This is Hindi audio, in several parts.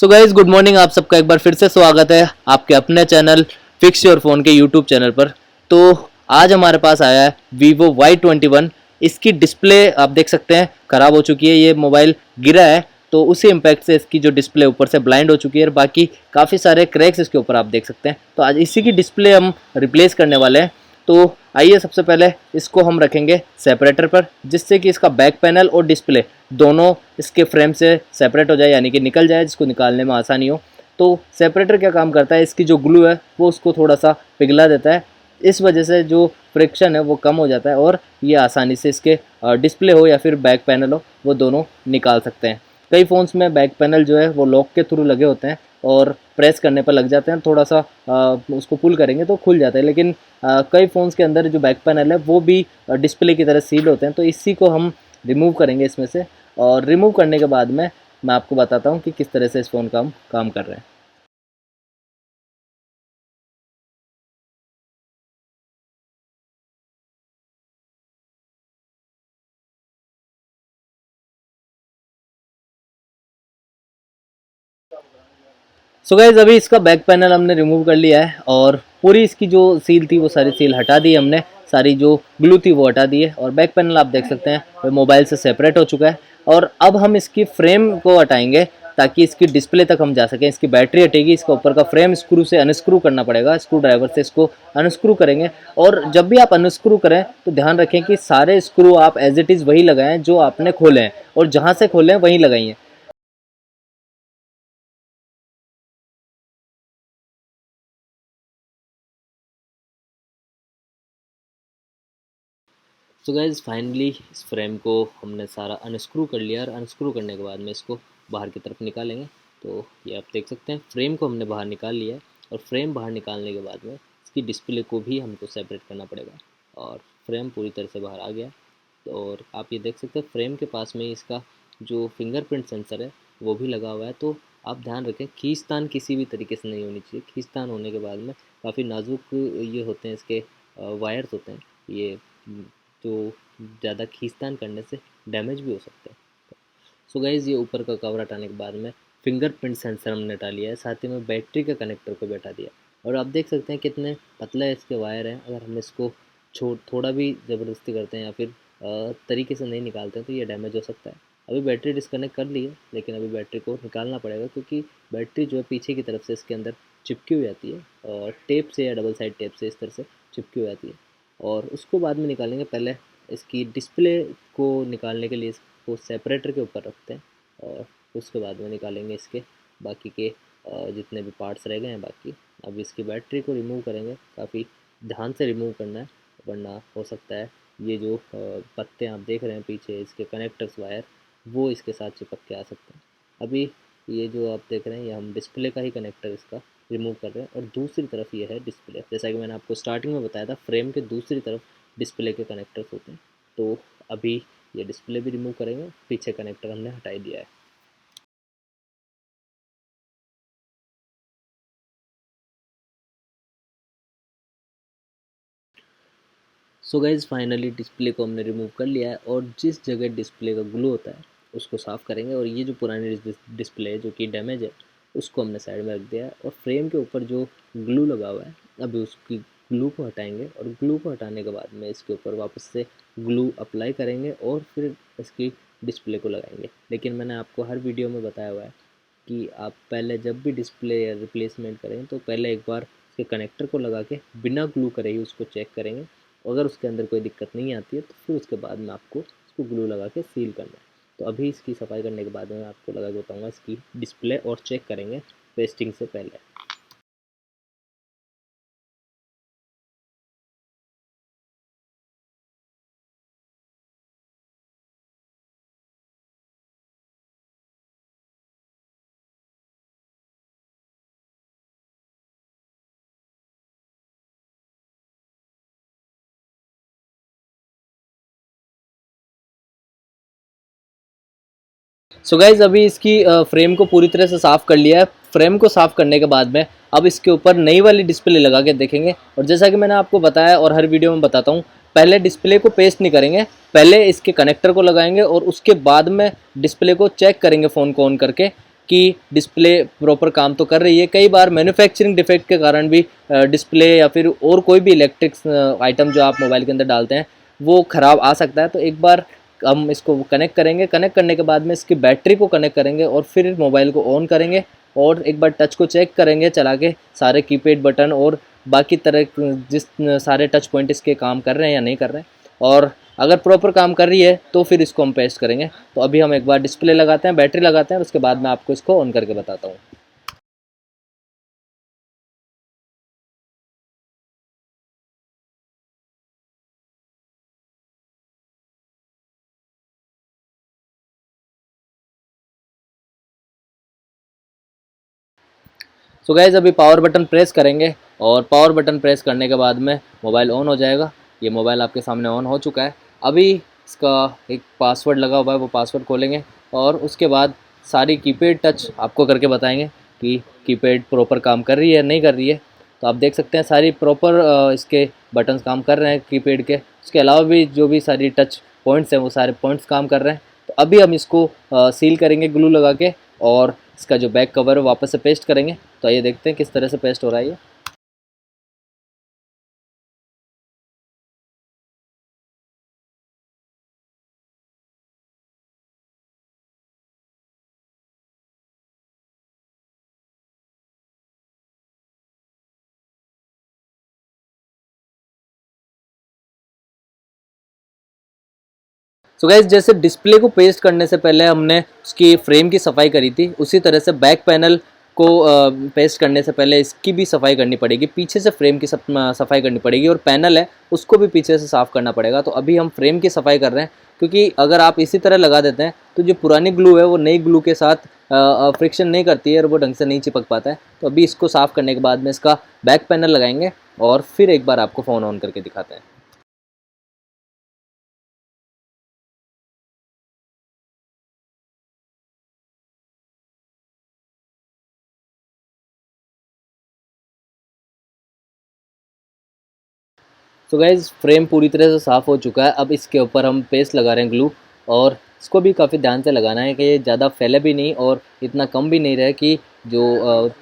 सो गाइज गुड मॉर्निंग, आप सबका एक बार फिर से स्वागत है आपके अपने चैनल फिक्स योर फोन के यूट्यूब चैनल पर। तो आज हमारे पास आया है Vivo Y21। इसकी डिस्प्ले आप देख सकते हैं ख़राब हो चुकी है। ये मोबाइल गिरा है तो उसी इम्पैक्ट से इसकी जो डिस्प्ले ऊपर से ब्लाइंड हो चुकी है और बाकी काफ़ी सारे क्रैक्स इसके ऊपर आप देख सकते हैं। तो आज इसी की डिस्प्ले हम रिप्लेस करने वाले हैं। तो आइए सबसे पहले इसको हम रखेंगे सेपरेटर पर, जिससे कि इसका बैक पैनल और डिस्प्ले दोनों इसके फ्रेम से सेपरेट हो जाए, यानी कि निकल जाए, जिसको निकालने में आसानी हो। तो सेपरेटर क्या काम करता है, इसकी जो ग्लू है वो उसको थोड़ा सा पिघला देता है। इस वजह से जो फ्रिक्शन है वो कम हो जाता है और ये आसानी से इसके डिस्प्ले हो या फिर बैक पैनल हो वो दोनों निकाल सकते हैं। कई फ़ोन्स में बैक पैनल जो है वो लॉक के थ्रू लगे होते हैं और प्रेस करने पर लग जाते हैं, थोड़ा सा उसको पुल करेंगे तो खुल जाता है। लेकिन कई फ़ोन्स के अंदर जो बैक पैनल है वो भी डिस्प्ले की तरह सील होते हैं। तो इसी को हम रिमूव करेंगे इसमें से, और रिमूव करने के बाद में मैं आपको बताता हूँ कि किस तरह से इस फ़ोन का हम काम कर रहे हैं। सो गाइज अभी इसका बैक पैनल हमने रिमूव कर लिया है और पूरी इसकी जो सील थी वो सारी सील हटा दी हमने, सारी जो ग्लू थी वो हटा दी है। और बैक पैनल आप देख सकते हैं वो मोबाइल से सेपरेट हो चुका है। और अब हम इसकी फ्रेम को हटाएंगे ताकि इसकी डिस्प्ले तक हम जा सकें। इसकी बैटरी हटेगी, इसका ऊपर का फ्रेम स्क्रू से अनस्क्रू करना पड़ेगा, स्क्रू ड्राइवर से इसको अनस्क्रू करेंगे। और जब भी आप अनस्क्रू करें तो ध्यान रखें कि सारे स्क्रू आप एज इट इज़ वही लगाएं जो आपने खोले हैं, और जहाँ से खोले हैं वहीं लगाइए। सो गाइज फाइनली इस फ्रेम को हमने सारा अनस्क्रू कर लिया, और अनस्क्रू करने के बाद में इसको बाहर की तरफ निकालेंगे। तो ये आप देख सकते हैं फ्रेम को हमने बाहर निकाल लिया है। और फ्रेम बाहर निकालने के बाद में इसकी डिस्प्ले को भी हमको सेपरेट करना पड़ेगा, और फ्रेम पूरी तरह से बाहर आ गया। और आप ये देख सकते हैं फ्रेम के पास में इसका जो फिंगरप्रिंट सेंसर है वो भी लगा हुआ है। तो आप ध्यान रखें खींचतान किसी भी तरीके से नहीं होनी चाहिए। खींचतान होने के बाद में काफ़ी नाजुक ये होते हैं, इसके वायर्स होते हैं, ये तो ज़्यादा खींचतान करने से डैमेज भी हो सकता है। सो गाइज़ ये ऊपर का कवर हटाने के बाद में फिंगरप्रिंट सेंसर हमने हटा लिया है, साथ ही में बैटरी के कनेक्टर को भी हटा दिया। और आप देख सकते हैं कितने पतले इसके वायर हैं। अगर हम इसको थोड़ा भी ज़बरदस्ती करते हैं या फिर तरीके से नहीं निकालते हैं तो ये डैमेज हो सकता है। अभी बैटरी डिस्कनेक्ट कर ली है, लेकिन अभी बैटरी को निकालना पड़ेगा, क्योंकि बैटरी जो है पीछे की तरफ से इसके अंदर चिपकी हुई आती है, और टेप से या डबल साइड टेप से इस तरह से चिपकी हुई आती है। और उसको बाद में निकालेंगे। पहले इसकी डिस्प्ले को निकालने के लिए इसको सेपरेटर के ऊपर रखते हैं, और उसके बाद में निकालेंगे इसके बाकी के जितने भी पार्ट्स रह गए हैं बाकी। अब इसकी बैटरी को रिमूव करेंगे, काफ़ी ध्यान से रिमूव करना है, वरना हो सकता है ये जो पत्ते आप देख रहे हैं पीछे इसके कनेक्टर्स वायर, वो इसके साथ चिपक के आ सकते हैं। अभी ये जो आप देख रहे हैं ये हम डिस्प्ले का ही कनेक्टर इसका रिमूव कर रहे हैं, और दूसरी तरफ ये है डिस्प्ले। जैसा कि मैंने आपको स्टार्टिंग में बताया था, फ्रेम के दूसरी तरफ डिस्प्ले के कनेक्टर्स होते हैं। तो अभी ये डिस्प्ले भी रिमूव करेंगे, पीछे कनेक्टर हमने हटा ही दिया है। सो गाइज फाइनली डिस्प्ले को हमने रिमूव कर लिया है, और जिस जगह डिस्प्ले का ग्लू होता है उसको साफ़ करेंगे। और ये जो पुरानी डिस्प्ले है जो कि डैमेज है उसको हमने साइड में रख दिया है। और फ्रेम के ऊपर जो ग्लू लगा हुआ है अभी उसकी ग्लू को हटाएंगे, और ग्लू को हटाने के बाद में इसके ऊपर वापस से ग्लू अप्लाई करेंगे और फिर इसकी डिस्प्ले को लगाएंगे। लेकिन मैंने आपको हर वीडियो में बताया हुआ है कि आप पहले जब भी डिस्प्ले या रिप्लेसमेंट करें तो पहले एक बार इसके कनेक्टर को लगा के बिना ग्लू करे ही उसको चेक करेंगे। अगर उसके अंदर कोई दिक्कत नहीं आती है तो फिर उसके बाद में आपको इसको ग्लू लगा के सील करना है। तो अभी इसकी सफाई करने के बाद में आपको लगा के बताऊँगा इसकी डिस्प्ले, और चेक करेंगे पेस्टिंग से पहले। सो गाइज अभी इसकी फ्रेम को पूरी तरह से साफ़ कर लिया है। फ्रेम को साफ़ करने के बाद में अब इसके ऊपर नई वाली डिस्प्ले लगा के देखेंगे। और जैसा कि मैंने आपको बताया और हर वीडियो में बताता हूँ, पहले डिस्प्ले को पेस्ट नहीं करेंगे, पहले इसके कनेक्टर को लगाएंगे और उसके बाद में डिस्प्ले को चेक करेंगे फ़ोन को ऑन करके कि डिस्प्ले प्रॉपर काम तो कर रही है। कई बार मैन्युफैक्चरिंग डिफेक्ट के कारण भी डिस्प्ले या फिर और कोई भी इलेक्ट्रिक्स आइटम जो आप मोबाइल के अंदर डालते हैं वो ख़राब आ सकता है। तो एक बार हम इसको कनेक्ट करेंगे, कनेक्ट करने के बाद में इसकी बैटरी को कनेक्ट करेंगे और फिर मोबाइल को ऑन करेंगे और एक बार टच को चेक करेंगे चला के, सारे कीपैड बटन और बाकी तरह जिस सारे टच पॉइंट इसके काम कर रहे हैं या नहीं कर रहे हैं, और अगर प्रॉपर काम कर रही है तो फिर इसको हम पेस्ट करेंगे। तो अभी हम एक बार डिस्प्ले लगाते हैं, बैटरी लगाते हैं और उसके बाद मैं आपको इसको ऑन करके बताता हूँ। सो गाइज़ अभी पावर बटन प्रेस करेंगे और पावर बटन प्रेस करने के बाद में मोबाइल ऑन हो जाएगा। ये मोबाइल आपके सामने ऑन हो चुका है। अभी इसका एक पासवर्ड लगा हुआ है, वो पासवर्ड खोलेंगे और उसके बाद सारी कीपैड टच आपको करके बताएंगे कि कीपैड प्रॉपर काम कर रही है नहीं कर रही है। तो आप देख सकते हैं सारी प्रॉपर इसके बटन्स काम कर रहे हैं कीपैड के। उसके अलावा भी जो भी सारी टच पॉइंट्स हैं वो सारे पॉइंट्स काम कर रहे हैं। तो अभी हम इसको सील करेंगे ग्लू लगा के और इसका जो बैक कवर है वापस से पेस्ट करेंगे। तो आइए देखते हैं किस तरह से पेस्ट हो रहा है ये। सो गाइज जैसे डिस्प्ले को पेस्ट करने से पहले हमने उसकी फ्रेम की सफाई करी थी, उसी तरह से बैक पैनल को पेस्ट करने से पहले इसकी भी सफाई करनी पड़ेगी। पीछे से फ्रेम की सफाई करनी पड़ेगी और पैनल है उसको भी पीछे से साफ़ करना पड़ेगा। तो अभी हम फ्रेम की सफाई कर रहे हैं, क्योंकि अगर आप इसी तरह लगा देते हैं तो जो पुरानी ग्लू है वो नई ग्लू के साथ फ्रिक्शन नहीं करती है और वो ढंग से नहीं चिपक पाता है। तो अभी इसको साफ़ करने के बाद में इसका बैक पैनल लगाएंगे और फिर एक बार आपको फ़ोन ऑन करके दिखाते हैं। तो गाइज़ फ्रेम पूरी तरह से साफ़ हो चुका है। अब इसके ऊपर हम पेस्ट लगा रहे हैं ग्लू, और इसको भी काफ़ी ध्यान से लगाना है कि ये ज़्यादा फैले भी नहीं और इतना कम भी नहीं रहे कि जो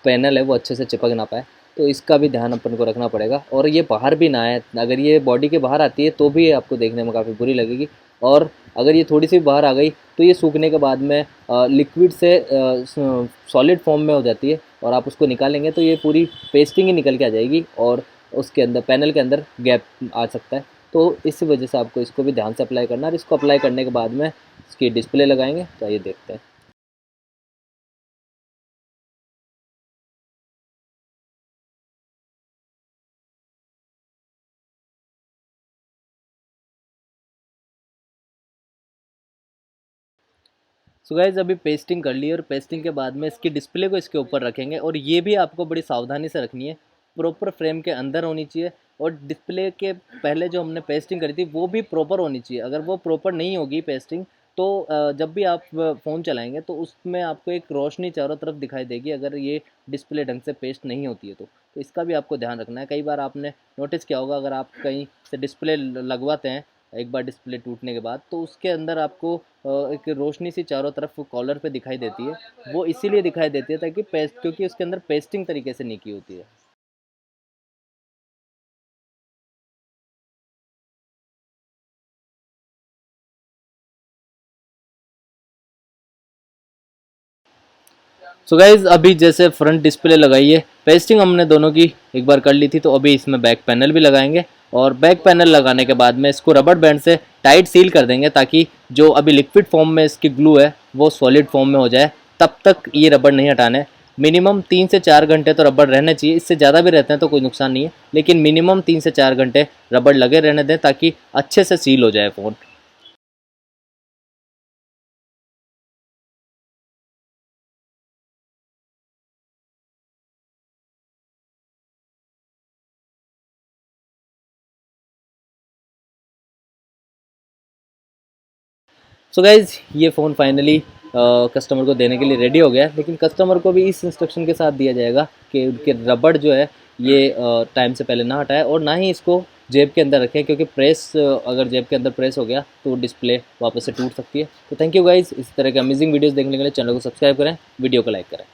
पैनल है वो अच्छे से चिपक ना पाए। तो इसका भी ध्यान अपन को रखना पड़ेगा और ये बाहर भी ना आए। अगर ये बॉडी के बाहर आती है तो भी आपको देखने में काफ़ी बुरी लगेगी, और अगर ये थोड़ी सी बाहर आ गई तो ये सूखने के बाद में लिक्विड से सॉलिड फॉर्म में हो जाती है और आप उसको निकालेंगे तो ये पूरी पेस्टिंग ही निकल के आ जाएगी और उसके अंदर पैनल के अंदर गैप आ सकता है। तो इसी वजह से आपको इसको भी ध्यान से अप्लाई करना है। और इसको अप्लाई करने के बाद में इसकी डिस्प्ले लगाएंगे। तो आइए देखते हैं। सो गाइज अभी पेस्टिंग कर ली है और पेस्टिंग के बाद में इसकी डिस्प्ले को इसके ऊपर रखेंगे, और ये भी आपको बड़ी सावधानी से रखनी है। प्रॉपर फ्रेम के अंदर होनी चाहिए और डिस्प्ले के पहले जो हमने पेस्टिंग करी थी वो भी प्रॉपर होनी चाहिए। अगर वो प्रॉपर नहीं होगी पेस्टिंग तो जब भी आप फ़ोन चलाएंगे तो उसमें आपको एक रोशनी चारों तरफ दिखाई देगी, अगर ये डिस्प्ले ढंग से पेस्ट नहीं होती है तो इसका भी आपको ध्यान रखना है। कई बार आपने नोटिस किया होगा, अगर आप कहीं से डिस्प्ले लगवाते हैं एक बार डिस्प्ले टूटने के बाद, तो उसके अंदर आपको एक रोशनी सी चारों तरफ कॉलर पे दिखाई देती है। वो इसीलिए दिखाई देती है ताकि पेस्ट, क्योंकि उसके अंदर पेस्टिंग तरीके से नहीं की होती है। सो गाइज अभी जैसे फ्रंट डिस्प्ले लगाई है, पेस्टिंग हमने दोनों की एक बार कर ली थी, तो अभी इसमें बैक पैनल भी लगाएंगे और बैक पैनल लगाने के बाद में इसको रबड़ बैंड से टाइट सील कर देंगे ताकि जो अभी लिक्विड फॉर्म में इसकी ग्लू है वो सॉलिड फॉर्म में हो जाए। तब तक ये रबड़ नहीं हटाने। मिनिमम 3 से 4 घंटे तो रबड़ रहना चाहिए। इससे ज़्यादा भी रहते हैं तो कोई नुकसान नहीं है, लेकिन मिनिमम 3 से 4 घंटे रबड़ लगे रहने दें ताकि अच्छे से सील हो जाए फ़ोन। सो गाइज़ ये फ़ोन फाइनली कस्टमर को देने के लिए रेडी हो गया है, लेकिन कस्टमर को भी इस इंस्ट्रक्शन के साथ दिया जाएगा कि उनके रबड़ जो है ये टाइम से पहले ना हटाए और ना ही इसको जेब के अंदर रखें, क्योंकि प्रेस अगर जेब के अंदर प्रेस हो गया तो डिस्प्ले वापस से टूट सकती है। तो थैंक यू गाइज़, इस तरह के अमेजिंग वीडियोज़ देखने के लिए चैनल को सब्सक्राइब करें, वीडियो को लाइक करें।